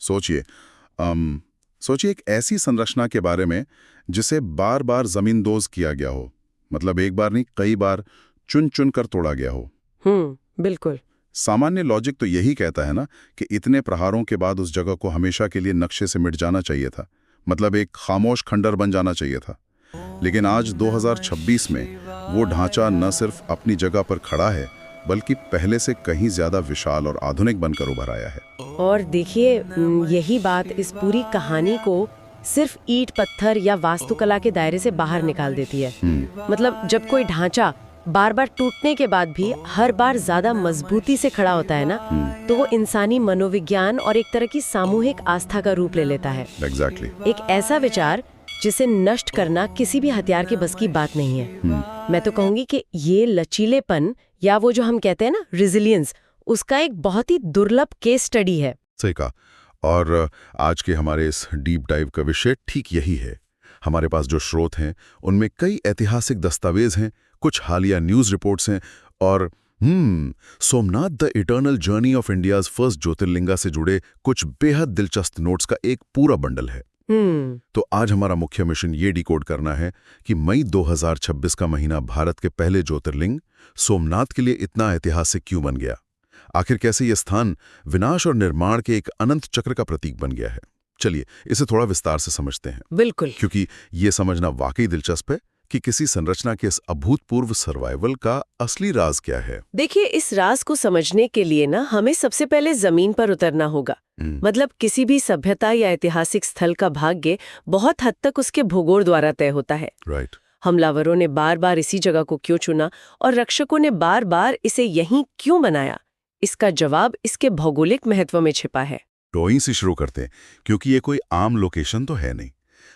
सोचिए सोचिए एक ऐसी संरचना के बारे में जिसे बार बार जमींदोज किया गया हो, मतलब एक बार नहीं कई बार चुन चुन कर तोड़ा गया हो। बिल्कुल। सामान्य लॉजिक तो यही कहता है ना कि इतने प्रहारों के बाद उस जगह को हमेशा के लिए नक्शे से मिट जाना चाहिए था, मतलब एक खामोश खंडर बन जाना चाहिए था। लेकिन आज 2026 में वो ढांचा न सिर्फ अपनी जगह पर खड़ा है, बल्कि पहले से कहीं ज्यादा विशाल और आधुनिक बनकर उभर आया है। और देखिए, यही बात इस पूरी कहानी को सिर्फ ईंट पत्थर या वास्तुकला के दायरे से बाहर निकाल देती है। मतलब जब कोई ढांचा बार बार टूटने के बाद भी हर बार ज्यादा मजबूती से खड़ा होता है ना, तो वो इंसानी मनोविज्ञान और एक तरह की सामूहिक आस्था का रूप ले लेता है। Exactly. एक ऐसा विचार जिसे नष्ट करना किसी भी हथियार के बस की बात नहीं है। मैं तो कहूंगी कि ये लचीलेपन या वो जो हम कहते हैं ना रेजिलियंस, उसका एक बहुत ही दुर्लभ केस स्टडी है। सही कहा। और आज के हमारे इस डीप डाइव का विषय ठीक यही है। हमारे पास जो स्रोत हैं उनमें कई ऐतिहासिक दस्तावेज हैं, कुछ हालिया न्यूज रिपोर्ट्स हैं और Somnath the eternal journey of India's first jyotirlinga से जुड़े कुछ बेहद दिलचस्प नोट्स का एक पूरा बंडल है। तो आज हमारा मुख्य मिशन ये डिकोड करना है कि मई 2026 का महीना भारत के पहले ज्योतिर्लिंग सोमनाथ के लिए इतना ऐतिहासिक क्यों बन गया। आखिर कैसे ये स्थान विनाश और निर्माण के एक अनंत चक्र का प्रतीक बन गया है। चलिए इसे थोड़ा विस्तार से समझते हैं। बिल्कुल। क्योंकि ये समझना वाकई दिलचस्प है कि किसी संरचना के इस अभूतपूर्व सर्वाइवल का असली राज क्या है। देखिए, इस राज को समझने के लिए ना हमें सबसे पहले जमीन पर उतरना होगा। मतलब किसी भी सभ्यता या ऐतिहासिक स्थल का भाग्य बहुत हद तक उसके भूगोल द्वारा तय होता है। राइट। हमलावरों ने बार बार इसी जगह को क्यों चुना और रक्षकों ने बार बार इसे यहीं क्यों बनाया, इसका जवाब इसके भौगोलिक महत्व में छिपा है। तो यहीं से शुरू करते हैं, क्योंकि ये कोई आम लोकेशन तो है नहीं।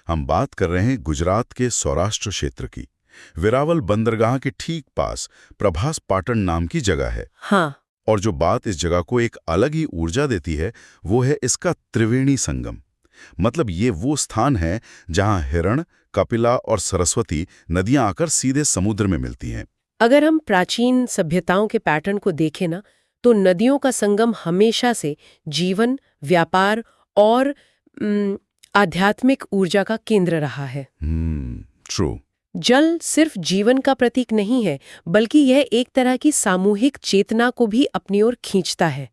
हम बात कर रहे हैं गुजरात के सौराष्ट्र क्षेत्र की। वेरावल बंदरगाह के ठीक पास प्रभास पाटन नाम की जगह है। हाँ। और जो बात इस जगह को एक अलग ही ऊर्जा देती है वो है इसका त्रिवेणी संगम। मतलब ये वो स्थान है जहां हिरण, कपिला और सरस्वती नदियां आकर सीधे समुद्र में मिलती हैं। अगर हम प्राचीन सभ्यताओं के पैटर्न को देखें ना, तो नदियों का संगम हमेशा से जीवन, व्यापार और आध्यात्मिक ऊर्जा का केंद्र रहा है। ट्रू। जल सिर्फ जीवन का प्रतीक नहीं है, बल्कि यह एक तरह की सामूहिक चेतना को भी अपनी ओर खींचता है।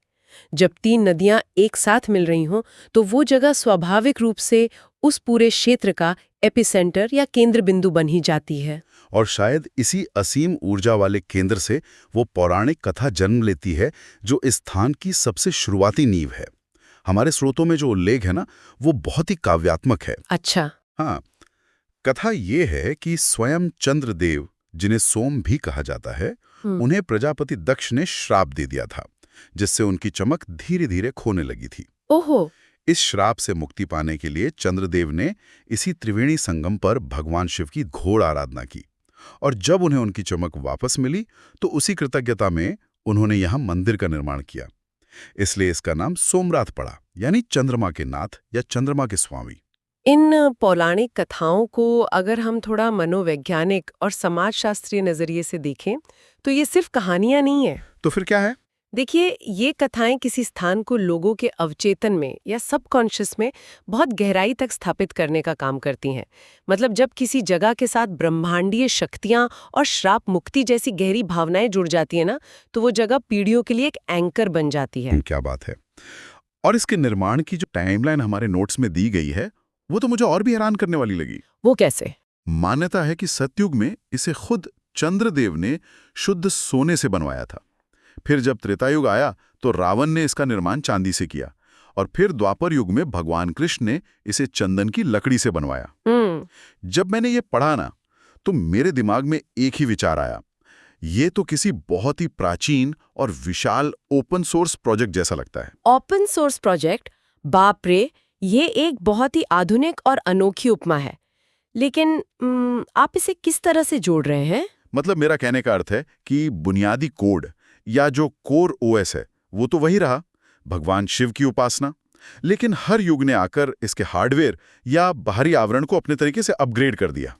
जब तीन नदियां एक साथ मिल रही हों, तो वो जगह स्वाभाविक रूप से उस पूरे क्षेत्र का एपिसेंटर या केंद्र बिंदु बन ही जाती है। और शायद इसी असीम ऊर्जा वाले केंद्र से वो पौराणिक कथा जन्म लेती है जो इस स्थान की सबसे शुरुआती नींव है। हमारे स्रोतों में जो उल्लेख है ना, वो बहुत ही काव्यात्मक है। अच्छा। हाँ, कथा ये है कि स्वयं चंद्रदेव, जिन्हें सोम भी कहा जाता है, उन्हें प्रजापति दक्ष ने श्राप दे दिया था, जिससे उनकी चमक धीरे धीरे खोने लगी थी। ओहो। इस श्राप से मुक्ति पाने के लिए चंद्रदेव ने इसी त्रिवेणी संगम पर भगवान शिव की घोर आराधना की, और जब उन्हें उनकी चमक वापस मिली तो उसी कृतज्ञता में उन्होंने यहाँ मंदिर का निर्माण किया। इसलिए इसका नाम सोमनाथ पड़ा, यानी चंद्रमा के नाथ या चंद्रमा के स्वामी। इन पौराणिक कथाओं को अगर हम थोड़ा मनोवैज्ञानिक और समाजशास्त्रीय नजरिए से देखें, तो ये सिर्फ कहानियां नहीं है। तो फिर क्या है? देखिए, ये कथाएं किसी स्थान को लोगों के अवचेतन में या सबकॉन्शियस में बहुत गहराई तक स्थापित करने का काम करती हैं। मतलब जब किसी जगह के साथ ब्रह्मांडीय शक्तियां और श्राप मुक्ति जैसी गहरी भावनाएं जुड़ जाती है ना, तो वो जगह पीढ़ियों के लिए एक एंकर बन जाती है। क्या बात है। और इसके निर्माण की जो टाइमलाइन हमारे नोट्स में दी गई है, वो तो मुझे और भी हैरान करने वाली लगी। वो कैसे? मान्यता है कि सतयुग में इसे खुद चंद्रदेव ने शुद्ध सोने से बनवाया था। फिर जब त्रेतायुग आया तो रावण ने इसका निर्माण चांदी से किया, और फिर द्वापर युग में भगवान कृष्ण ने इसे चंदन की लकड़ी से बनवाया। जब मैंने ये पढ़ा ना, तो मेरे दिमाग में एक ही विचार आया, ये तो किसी बहुत ही प्राचीन और विशाल ओपन सोर्स प्रोजेक्ट जैसा लगता है। Open source project? बाप रे, ये एक बहुत ही आधुनिक और अनोखी उपमा है। लेकिन आप इसे किस तरह से जोड़ रहे हैं? मतलब मेरा कहने का अर्थ है कि बुनियादी कोड या जो कोर ओएस है वो तो वही रहा, भगवान शिव की उपासना, लेकिन हर युग ने आकर इसके हार्डवेयर या बाहरी आवरण को अपने तरीके से अपग्रेड कर दिया।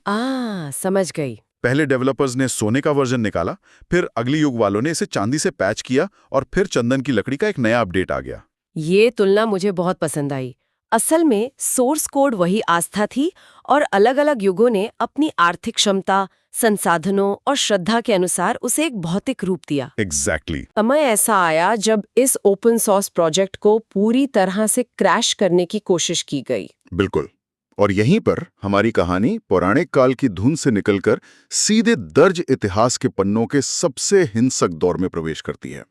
समझ गई। पहले डेवलपर्स ने सोने का वर्जन निकाला, फिर अगली युग वालों ने इसे चांदी से पैच किया, और फिर चंदन की लकड़ी का एक नया अपडेट आ गया। ये तुलना मुझे बहुत पसंद आई। असल में सोर्स कोड वही आस्था थी और अलग-अलग युगों ने अपनी आर्थिक क्षमता, संसाधनों और श्रद्धा के अनुसार उसे एक भौतिक रूप दिया। एग्जैक्टली। समय ऐसा आया जब इस ओपन सोर्स प्रोजेक्ट को पूरी तरह से क्रैश करने की कोशिश की गई। बिल्कुल। और यहीं पर हमारी कहानी पौराणिक काल की धुन से निकलकर सीधे दर्ज इतिहास के पन्नों के सबसे हिंसक दौर में प्रवेश करती है।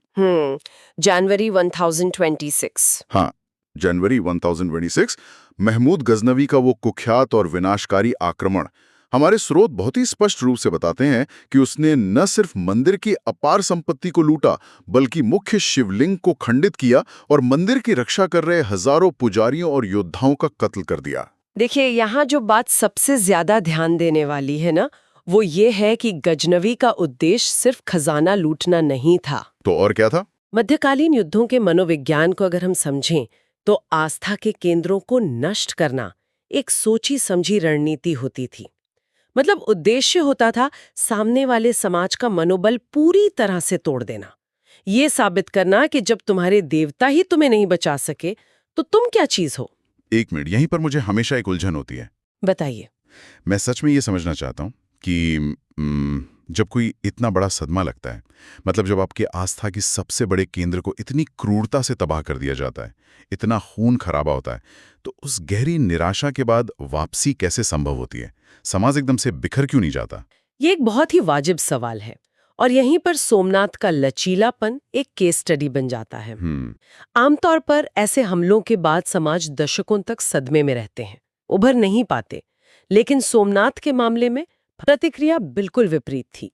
जनवरी 1026। हाँ, जनवरी 1026 महमूद गजनवी का वो कुख्यात और विनाशकारी आक्रमण। हमारे स्रोत बहुत ही स्पष्ट रूप से बताते हैं कि उसने न सिर्फ मंदिर की अपार संपत्ति को लूटा, बल्कि मुख्य शिवलिंग को खंडित किया और मंदिर की रक्षा कर रहे हजारों पुजारियों और योद्धाओं का कत्ल कर दिया। देखिए, यहाँ जो बात सबसे ज्यादा ध्यान देने वाली है ना, वो ये है कि गजनवी का उद्देश्य सिर्फ खजाना लूटना नहीं था। तो और क्या था? मध्यकालीन युद्धों के मनोविज्ञान को अगर हम समझें, तो आस्था के केंद्रों को नष्ट करना एक सोची समझी रणनीति होती थी। मतलब उद्देश्य होता था सामने वाले समाज का मनोबल पूरी तरह से तोड़ देना, ये साबित करना कि जब तुम्हारे देवता ही तुम्हें नहीं बचा सके तो तुम क्या चीज हो। एक मिनट, यहीं पर मुझे हमेशा एक उलझन होती है। बताइए। मैं सच में ये समझना चाहता हूँ कि जब कोई इतना बड़ा सदमा लगता है, मतलब जब आपकी आस्था की सबसे बड़े केंद्र को इतनी क्रूरता से तबाह कर दिया जाता है, इतना खून खराबा होता है, तो उस गहरी निराशा के बाद वापसी कैसे संभव होती है? समाज एकदम से बिखर क्यों नहीं जाता? ये एक बहुत ही वाजिब सवाल है और यहीं पर सोमनाथ का लचीलापन एक केस स्टडी बन जाता है। आमतौर पर ऐसे हमलों के बाद समाज दशकों तक सदमे में रहते हैं, उभर नहीं पाते। लेकिन सोमनाथ के मामले में प्रतिक्रिया बिल्कुल विपरीत थी।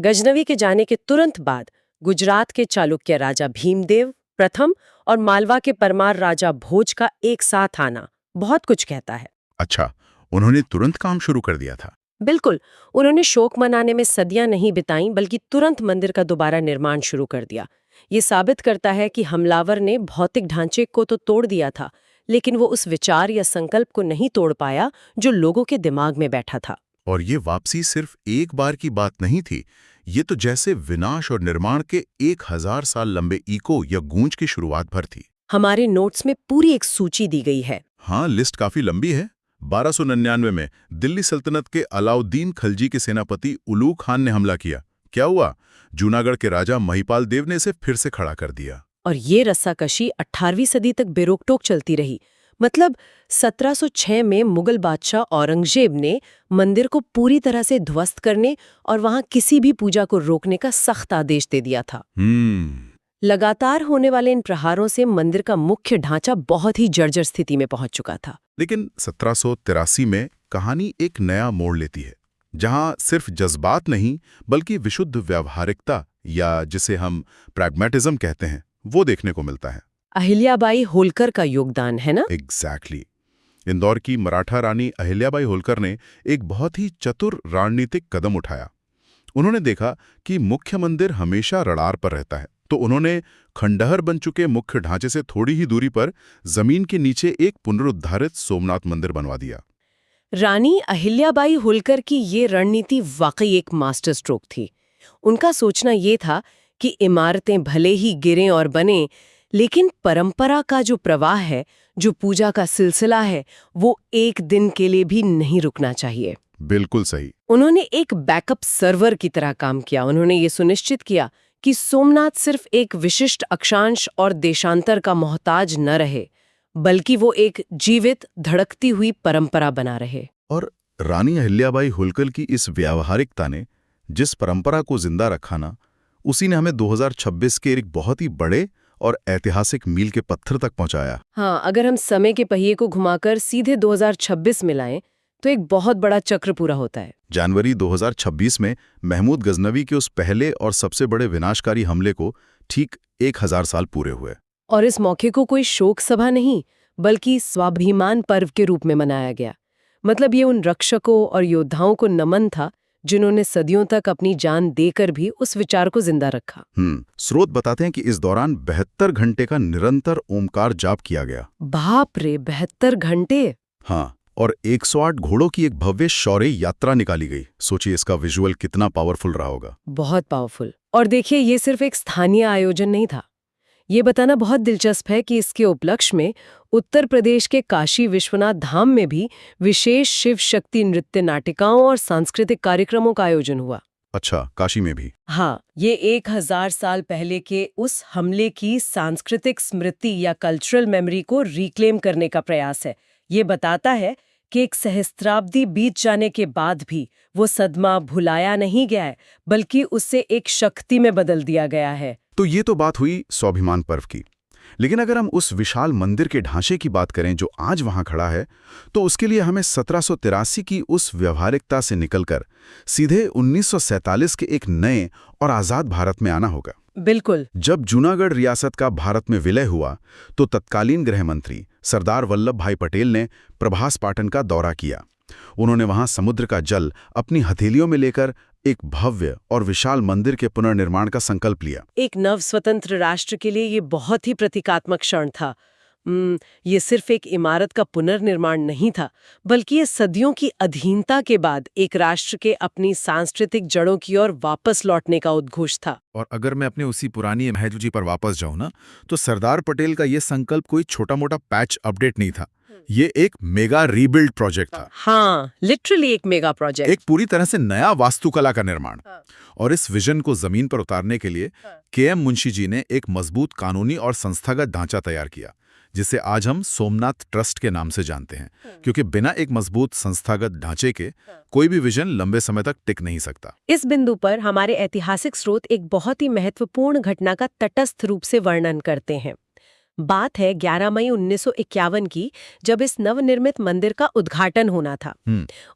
गजनवी के जाने के तुरंत बाद गुजरात के चालुक्य राजा भीमदेव प्रथम और मालवा के परमार राजा भोज का एक साथ आना बहुत कुछ कहता है। अच्छा, उन्होंने तुरंत काम शुरू कर दिया था। बिल्कुल, उन्होंने शोक मनाने में सदियां नहीं बिताईं, बल्कि तुरंत मंदिर का दोबारा निर्माण शुरू कर दिया। ये साबित करता है कि हमलावर ने भौतिक ढांचे को तो तोड़ दिया था, लेकिन वो उस विचार या संकल्प को नहीं तोड़ पाया जो लोगों के दिमाग में बैठा था। और ये वापसी सिर्फ एक बार की बात नहीं थी, ये तो जैसे विनाश और निर्माण के 1000 साल लंबे इको या गूंज की शुरुआत भर थी। हमारे नोट्स में पूरी एक सूची दी गई है। हाँ, लिस्ट काफी लंबी है। 1299 में दिल्ली सल्तनत के अलाउद्दीन खलजी के सेनापति उलू खान ने हमला किया। क्या हुआ? जूनागढ़ के राजा महिपाल देव ने इसे फिर से खड़ा कर दिया। और ये रस्साकशी 18वीं सदी तक बेरोक-टोक चलती रही। मतलब 1706 में मुगल बादशाह औरंगजेब ने मंदिर को पूरी तरह से ध्वस्त करने और वहां किसी भी पूजा को रोकने का सख्त आदेश दे दिया था। लगातार होने वाले इन प्रहारों से मंदिर का मुख्य ढांचा बहुत ही जर्जर स्थिति में पहुंच चुका था। लेकिन 1783 में कहानी एक नया मोड़ लेती है, जहां सिर्फ जज्बात नहीं बल्कि विशुद्ध व्यावहारिकता या जिसे हम प्रैग्मेटिज्म कहते हैं, वो देखने को मिलता है। अहिल्याबाई होलकर का योगदान है ना? एग्जैक्टली। इंदौर की मराठा रानी अहिल्याबाई होलकर ने एक बहुत ही चतुर रणनीतिक कदम उठाया। उन्होंने देखा कि मुख्य मंदिर हमेशा रडार पर रहता है, तो उन्होंने खंडहर बन चुके मुख्य ढांचे से थोड़ी ही दूरी पर जमीन के नीचे एक पुनरुद्धारित सोमनाथ मंदिर बनवा दिया। रानी अहिल्याबाई होलकर की ये रणनीति वाकई एक मास्टर स्ट्रोक थी। उनका सोचना ये था कि इमारतें भले ही गिरें और बनें, लेकिन परंपरा का जो प्रवाह है, जो पूजा का सिलसिला है, वो एक दिन के लिए भी नहीं रुकना चाहिए। बिल्कुल सही। उन्होंने एक बैकअप सर्वर की तरह काम किया। उन्होंने ये सुनिश्चित किया कि सोमनाथ सिर्फ एक विशिष्ट अक्षांश और देशांतर का मोहताज न रहे, बल्कि वो एक जीवित धड़कती हुई परंपरा बना रहे। और रानी अहिल्याबाई होलकर की इस व्यावहारिकता ने जिस परंपरा को जिंदा रखा ना, उसी ने हमें 2026 के एक बहुत ही बड़े और ऐतिहासिक मील के पत्थर तक पहुंचाया। हाँ, अगर हम समय के पहिए को घुमाकर सीधे 2026 में लाएं, तो एक बहुत बड़ा चक्र पूरा होता है। जनवरी 2026 में महमूद गजनवी के उस पहले और सबसे बड़े विनाशकारी हमले को ठीक 1000 साल पूरे हुए। और इस मौके को कोई शोक सभा नहीं, बल्कि स्वाभिमान पर्व के रूप में मनाया गया। मतलब ये उन रक्षकों और योद्धाओं को नमन था जिन्होंने सदियों तक अपनी जान देकर भी उस विचार को जिंदा रखा। स्रोत बताते हैं कि इस दौरान 72 घंटे का निरंतर ओमकार जाप किया गया। बाप रे, 72 घंटे! हाँ, और 108 घोड़ों की एक भव्य शौर्य यात्रा निकाली गई। सोचिए इसका विजुअल कितना पावरफुल रहा होगा। बहुत पावरफुल। और देखिए, ये सिर्फ एक स्थानीय आयोजन नहीं था, ये बताना बहुत दिलचस्प है कि इसके उपलक्ष्य में उत्तर प्रदेश के काशी विश्वनाथ धाम में भी विशेष शिव शक्ति नृत्य नाटिकाओं और सांस्कृतिक कार्यक्रमों का आयोजन हुआ। अच्छा, काशी में भी। हाँ, ये 1000 साल पहले के उस हमले की सांस्कृतिक स्मृति या कल्चरल मेमोरी को रिक्लेम करने का प्रयास है। ये बताता है कि एक सहस्त्राब्दी बीत जाने के बाद भी वो सदमा भुलाया नहीं गया है, बल्कि उससे एक शक्ति में बदल दिया गया है। तो ये तो बात हुई स्वाभिमान पर्व की। लेकिन अगर हम उस विशाल मंदिर के ढांचे की बात करें जो आज वहां खड़ा है, तो उसके लिए हमें 1783 की उस व्यवहारिकता से निकलकर सीधे 1947 के एक नए और आज़ाद भारत में आना होगा। बिल्कुल। जब जूनागढ़ रियासत का भारत में विलय हुआ, तो तत्कालीन गृह मंत्री सरदार वल्लभ भाई पटेल ने प्रभास पाटन का दौरा किया। उन्होंने वहां समुद्र का जल अपनी हथेलियों में लेकर एक भव्य और विशाल मंदिर के पुनर्निर्माण का संकल्प लिया। एक नव स्वतंत्र राष्ट्र के लिए ये बहुत ही प्रतीकात्मक क्षण था। ये सिर्फ एक इमारत का पुनर्निर्माण नहीं था, बल्कि ये सदियों की अधीनता के बाद एक राष्ट्र के अपनी सांस्कृतिक जड़ों की ओर वापस लौटने का उद्घोष था। और अगर मैं अपने उसी पुरानी महजूजी पर वापस जाऊं ना, तो सरदार पटेल का ये संकल्प कोई छोटा मोटा पैच अपडेट नहीं था। ये एक मेगा रीबिल्ड प्रोजेक्ट था। हाँ, लिटरली एक मेगा प्रोजेक्ट। एक पूरी तरह से नया वास्तुकला का निर्माण। और इस विजन को जमीन पर उतारने के लिए के.एम. मुंशी जी ने एक मजबूत कानूनी और संस्थागत ढांचा तैयार किया, जिसे आज हम सोमनाथ ट्रस्ट के नाम से जानते हैं, क्योंकि बिना एक मजबूत संस्थागत ढांचे के कोई भी विजन लंबे समय तक टिक नहीं सकता। इस बिंदु पर हमारे ऐतिहासिक स्रोत एक बहुत ही महत्वपूर्ण घटना का तटस्थ रूप से वर्णन करते हैं। बात है 11 मई 1951 की, जब इस नवनिर्मित मंदिर का उद्घाटन होना था।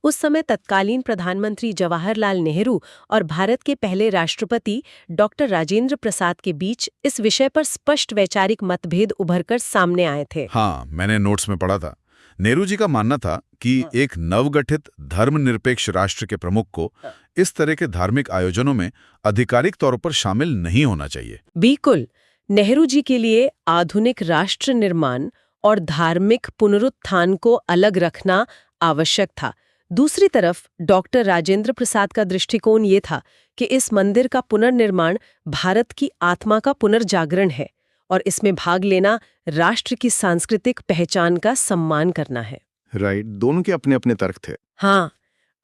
उस समय तत्कालीन प्रधानमंत्री जवाहरलाल नेहरू और भारत के पहले राष्ट्रपति डॉक्टर राजेंद्र प्रसाद के बीच इस विषय पर स्पष्ट वैचारिक मतभेद उभरकर सामने आए थे। हाँ, मैंने नोट्स में पढ़ा था। नेहरू जी का मानना था कि एक नवगठित धर्मनिरपेक्ष राष्ट्र के प्रमुख को इस तरह के धार्मिक आयोजनों में आधिकारिक तौर पर शामिल नहीं होना चाहिए। बिल्कुल। नेहरू जी के लिए आधुनिक राष्ट्र निर्माण और धार्मिक पुनरुत्थान को अलग रखना आवश्यक था। दूसरी तरफ डॉक्टर राजेंद्र प्रसाद का दृष्टिकोण ये था कि इस मंदिर का पुनर्निर्माण भारत की आत्मा का पुनर्जागरण है और इसमें भाग लेना राष्ट्र की सांस्कृतिक पहचान का सम्मान करना है। राइट, दोनों के अपने अपने तर्क थे। हाँ,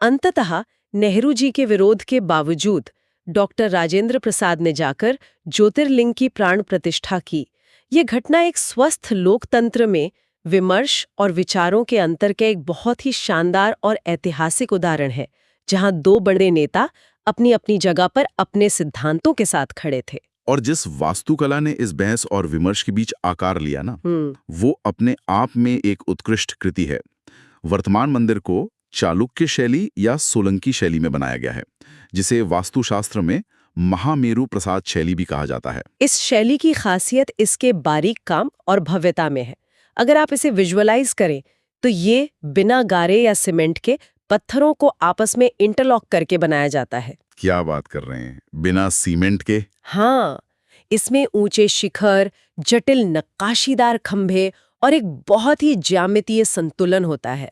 अंततः नेहरू जी के विरोध के बावजूद डॉक्टर राजेंद्र प्रसाद ने जाकर ज्योतिर्लिंग की प्राण प्रतिष्ठा की। ये घटना एक स्वस्थ लोकतंत्र में विमर्श और विचारों के अंतर का एक बहुत ही शानदार और ऐतिहासिक उदाहरण है, जहां दो बड़े नेता अपनी अपनी जगह पर अपने सिद्धांतों के साथ खड़े थे। और जिस वास्तुकला ने इस बहस और विमर्श के बीच आकार लिया ना, वो अपने आप में एक उत्कृष्ट कृति है। वर्तमान मंदिर को चालुक्य शैली या सोलंकी शैली में बनाया गया है, जिसे वास्तुशास्त्र में महामेरु प्रसाद शैली भी कहा जाता है। इस शैली की खासियत इसके बारीक काम और भव्यता में है। अगर आप इसे विजुअलाइज करें तो ये बिना गारे या सीमेंट के पत्थरों को आपस में इंटरलॉक करके बनाया जाता है। क्या बात कर रहे हैं, बिना सीमेंट के? हाँ, इसमें ऊंचे शिखर, जटिल नक्काशीदार खंभे और एक बहुत ही ज्यामितीय संतुलन होता है।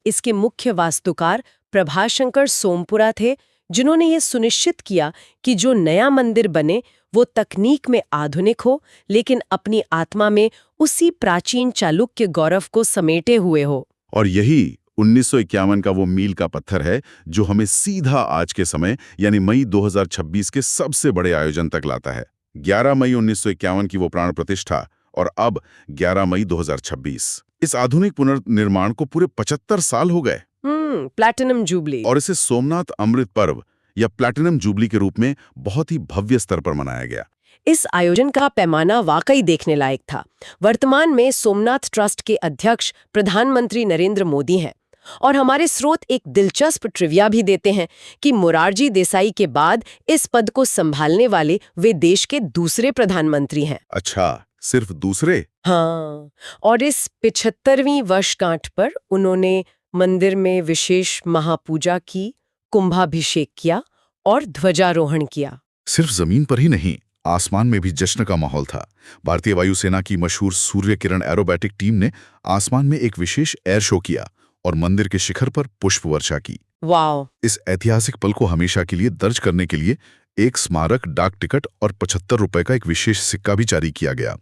इसके मुख्य वास्तुकार प्रभाशंकर सोमपुरा थे, जिन्होंने ये सुनिश्चित किया कि जो नया मंदिर बने वो तकनीक में आधुनिक हो, लेकिन अपनी आत्मा में उसी प्राचीन चालुक्य गौरव को समेटे हुए हो। और यही 1951 का वो मील का पत्थर है जो हमें सीधा आज के समय यानी मई 2026 के सबसे बड़े आयोजन तक लाता है। 11 मई 1951 की वो प्राण प्रतिष्ठा और अब 11 मई 2026। इस आधुनिक पुनर्निर्माण को पूरे 75 साल हो गए। Platinum jubilee. और इसे सोमनाथ अमृत पर्व या प्लैटिनम जुबली के रूप में बहुत ही भव्य स्तर पर मनाया गया। इस आयोजन का पैमाना वाकई देखने लायक था। वर्तमान में सोमनाथ ट्रस्ट के अध्यक्ष प्रधानमंत्री नरेंद्र मोदी हैं और हमारे स्रोत एक दिलचस्प ट्रिविया भी देते हैं कि मोरारजी देसाई के बाद इस पद को संभालने वाले वे देश के दूसरे प्रधानमंत्री हैं। अच्छा, सिर्फ दूसरे? हाँ, और इस 75वीं वर्षगांठ पर उन्होंने मंदिर में विशेष महापूजा की, कुंभाभिषेक किया और ध्वजारोहण किया। सिर्फ जमीन पर ही नहीं, आसमान में भी जश्न का माहौल था। भारतीय वायुसेना की मशहूर सूर्य किरण एरोबैटिक टीम ने आसमान में एक विशेष एयर शो किया और मंदिर के शिखर पर पुष्प वर्षा की। वाओ। इस ऐतिहासिक पल को हमेशा के लिए दर्ज करने के लिए एक स्मारक डाक टिकट और 75 रुपए का एक विशेष सिक्का भी जारी किया गया।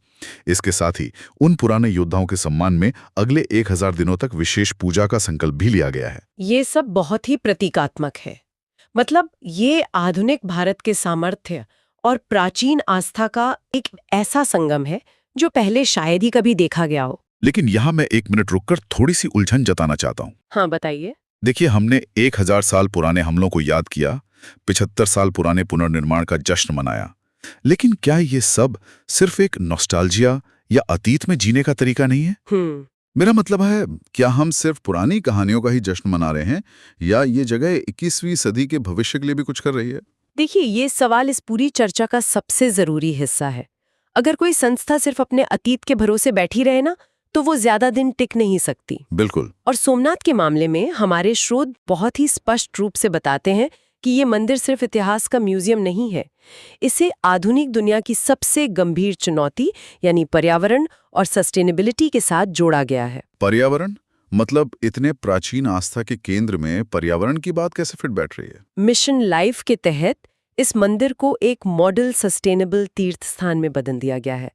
इसके साथ ही उन पुराने योद्धाओं के सम्मान में अगले 1000 दिनों तक विशेष पूजा का संकल्प भी लिया गया है। ये सब बहुत ही प्रतीकात्मक है। मतलब ये आधुनिक भारत के सामर्थ्य और प्राचीन आस्था का एक ऐसा संगम है जो पहले शायद ही कभी देखा गया हो। लेकिन यहाँ मैं 1 मिनट रुककर थोड़ी सी उलझन जताना चाहता हूँ। हाँ, बताइए। देखिए, हमने 1000 साल पुराने हमलों को याद किया, 75 साल पुराने पुनर्निर्माण का जश्न मनाया, लेकिन क्या ये सब सिर्फ एक नॉस्टैल्जिया या अतीत में जीने का तरीका नहीं है? मेरा मतलब है, क्या हम सिर्फ पुरानी कहानियों का ही जश्न मना रहे हैं या ये जगह 21वीं सदी के भविष्य के लिए भी कुछ कर रही है? देखिए, ये सवाल इस पूरी चर्चा का सबसे जरूरी हिस्सा है। अगर कोई संस्था सिर्फ अपने अतीत के भरोसे बैठी रहे ना, तो वो ज्यादा दिन टिक नहीं सकती। बिल्कुल। और सोमनाथ के मामले में हमारे स्रोत बहुत ही स्पष्ट रूप से बताते हैं कि ये मंदिर सिर्फ इतिहास का म्यूजियम नहीं है। इसे आधुनिक दुनिया की सबसे गंभीर चुनौती यानी पर्यावरण और सस्टेनेबिलिटी के साथ जोड़ा गया है। पर्यावरण मतलब इतने प्राचीन आस्था के केंद्र में पर्यावरण की बात कैसे फिट बैठ रही है? मिशन लाइफ के तहत इस मंदिर को एक मॉडल सस्टेनेबल तीर्थ स्थान में बदल दिया गया है।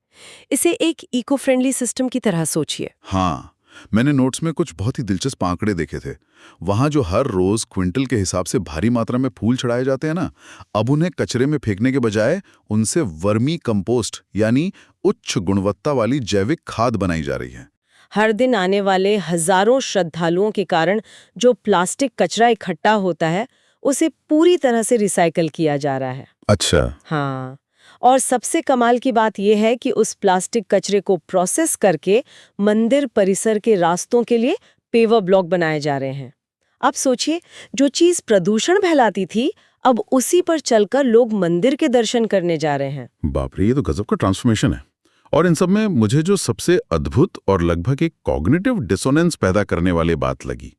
इसे एक इको फ्रेंडली सिस्टम की तरह सोचिए। हाँ, मैंने नोट्स में कुछ बहुत ही दिलचस्प आंकड़े देखे थे। वहां जो हर रोज क्विंटल के हिसाब से भारी मात्रा में फूल चढ़ाए जाते हैं ना, अब उन्हें कचरे में फेंकने के बजाय उनसे वर्मी कंपोस्ट यानी उच्च गुणवत्ता वाली जैविक खाद बनाई जा रही है। हर दिन आने वाले हजारों श्रद्धालुओं के कारण जो प्लास्टिक कचरा इकट्ठा होता है, उसे पूरी तरह से रिसाइकल किया जा रहा है। अच्छा। हाँ, और सबसे कमाल की बात यह है कि उस प्लास्टिक कचरे को प्रोसेस करके मंदिर परिसर के रास्तों के लिए पेवर ब्लॉक बनाए जा रहे हैं। आप सोचिए, जो चीज प्रदूषण फैलाती थी, अब उसी पर चलकर लोग मंदिर के दर्शन करने जा रहे हैं। बाप रे, ये तो गजब का ट्रांसफॉर्मेशन है। और इन सब में मुझे जो सबसे अद्भुत और लगभग एक कॉग्निटिव डिसोनेंस पैदा करने वाली बात लगी,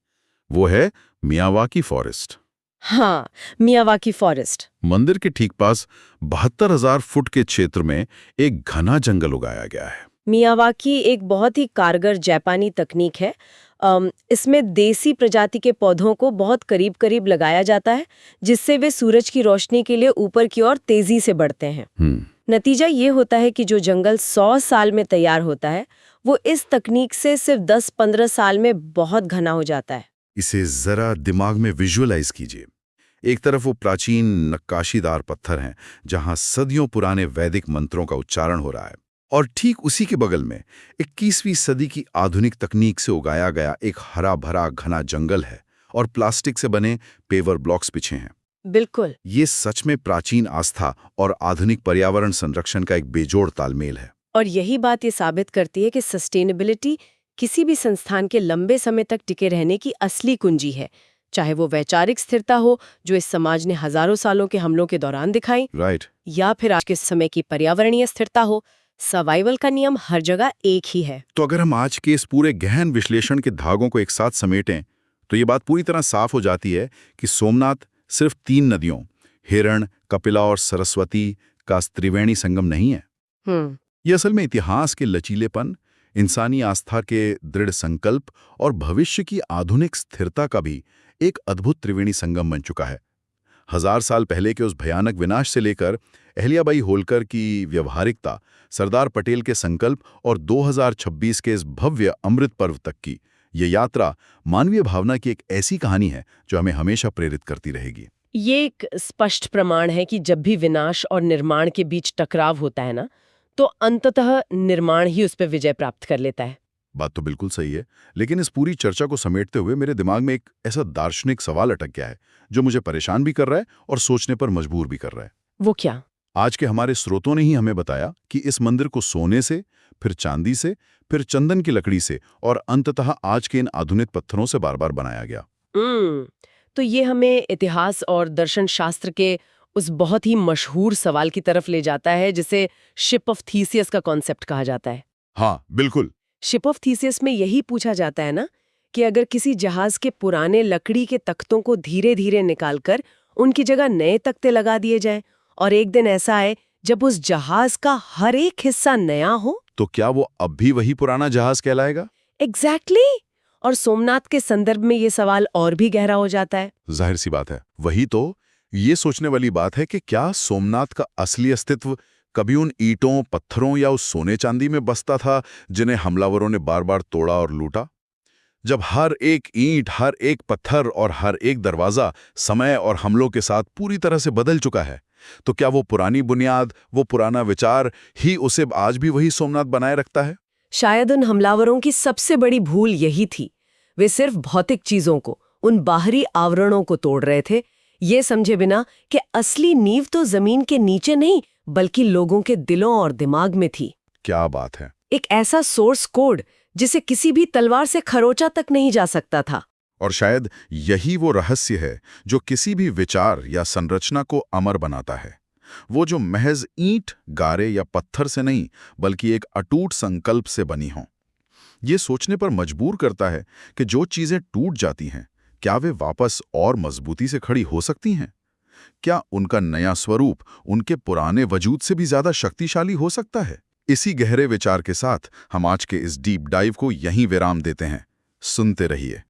वो है मियावाकी फॉरेस्ट। हाँ, मियावाकी फॉरेस्ट। मंदिर के ठीक पास 72,000 फुट के क्षेत्र में एक घना जंगल उगाया गया है। मियावाकी एक बहुत ही कारगर जापानी तकनीक है। इसमें देसी प्रजाति के पौधों को बहुत करीब करीब लगाया जाता है, जिससे वे सूरज की रोशनी के लिए ऊपर की ओर तेजी से बढ़ते हैं। नतीजा ये होता है कि जो जंगल 100 साल में तैयार होता है, वो इस तकनीक से सिर्फ 10-15 साल में बहुत घना हो जाता है। इसे जरा दिमाग में विजुअलाइज कीजिए। एक तरफ वो प्राचीन नक्काशीदार पत्थर हैं जहां सदियों पुराने वैदिक मंत्रों का उच्चारण हो रहा है, और ठीक उसी के बगल में 21वीं सदी की आधुनिक तकनीक से उगाया गया एक हरा भरा घना जंगल है और प्लास्टिक से बने पेवर ब्लॉक्स पीछे हैं। बिल्कुल। ये सच में प्राचीन आस्था और आधुनिक पर्यावरण संरक्षण का एक बेजोड़ तालमेल है। और यही बात ये साबित करती है कि सस्टेनेबिलिटी किसी भी संस्थान के लंबे समय तक टिके रहने की असली कुंजी है, चाहे वो वैचारिक स्थिरता हो जो इस समाज ने हजारों सालों के हमलों के दौरान दिखाई, राइट, या फिर आज के समय की पर्यावरणीय स्थिरता हो। सर्वाइवल का नियम हर जगह एक ही है। तो अगर हम आज के इस पूरे गहन विश्लेषण के धागों को एक साथ समेटें, तो ये बात पूरी तरह साफ हो जाती है कि सोमनाथ सिर्फ 3 नदियों हिरण, कपिला और सरस्वती का त्रिवेणी संगम नहीं है। ये असल में इतिहास के लचीलेपन, इंसानी आस्था के दृढ़ संकल्प और भविष्य की आधुनिक स्थिरता का भी एक अद्भुत त्रिवेणी संगम बन चुका है। 1000 साल पहले के उस भयानक विनाश से लेकर अहिल्याबाई होलकर की व्यवहारिकता, सरदार पटेल के संकल्प और 2026 के इस भव्य अमृत पर्व तक की ये यात्रा मानवीय भावना की एक ऐसी कहानी है जो हमें हमेशा प्रेरित करती रहेगी। ये एक स्पष्ट प्रमाण है कि जब भी विनाश और निर्माण के बीच टकराव होता है ना, तो अंततः निर्माण ही उस पर विजय प्राप्त कर लेता है। बात तो बिल्कुल सही है, लेकिन इस पूरी चर्चा को समेटते हुए मेरे दिमाग में एक ऐसा दार्शनिक सवाल अटक गया है जो मुझे परेशान भी कर रहा है और सोचने पर मजबूर भी कर रहा है। वो क्या? आज के हमारे स्रोतों ने ही हमें बताया कि इस मंदिर को सोने से, फिर चांदी से, फिर चंदन की लकड़ी से और अंततः आज के इन आधुनिक पत्थरों से बार बार बनाया गया। तो ये हमें इतिहास और दर्शन शास्त्र के उस बहुत ही मशहूर सवाल की तरफ ले जाता है जिसे शिप ऑफ थीसियस का कॉन्सेप्ट कहा जाता है। हाँ, बिल्कुल। शिप ऑफ थीसियस में यही पूछा जाता है ना कि अगर किसी जहाज के पुराने लकड़ी के तख्तों को धीरे धीरे निकालकर उनकी जगह नए तख्ते लगा दिए जाएं और एक दिन ऐसा आए जब उस जहाज का हर एक हिस्सा नया हो, तो क्या वो अब भी वही पुराना जहाज कहलाएगा? एग्जैक्टली। और सोमनाथ के संदर्भ में ये सवाल और भी गहरा हो जाता है। जाहिर सी बात है। वही तो ये सोचने वाली बात है कि क्या सोमनाथ का असली अस्तित्व कभी उन ईंटों, पत्थरों या उस सोने चांदी में बसता था जिन्हें हमलावरों ने बार बार तोड़ा और लूटा? जब हर एक ईंट, हर एक पत्थर और हर एक दरवाजा समय और हमलों के साथ पूरी तरह से बदल चुका है, तो क्या वो पुरानी बुनियाद, वो पुराना विचार ही उसे आज भी वही सोमनाथ बनाए रखता है? शायद उन हमलावरों की सबसे बड़ी भूल यही थी। वे सिर्फ भौतिक चीजों को, उन बाहरी आवरणों को तोड़ रहे थे, ये समझे बिना कि असली नींव तो जमीन के नीचे नहीं बल्कि लोगों के दिलों और दिमाग में थी। क्या बात है। एक ऐसा सोर्स कोड जिसे किसी भी तलवार से खरोचा तक नहीं जा सकता था। और शायद यही वो रहस्य है जो किसी भी विचार या संरचना को अमर बनाता है। वो जो महज ईंट, गारे या पत्थर से नहीं बल्कि एक अटूट संकल्प से बनी हों। ये सोचने पर मजबूर करता है कि जो चीजें टूट जाती हैं, क्या वे वापस और मजबूती से खड़ी हो सकती हैं? क्या उनका नया स्वरूप उनके पुराने वजूद से भी ज्यादा शक्तिशाली हो सकता है? इसी गहरे विचार के साथ हम आज के इस डीप डाइव को यहीं विराम देते हैं। सुनते रहिए।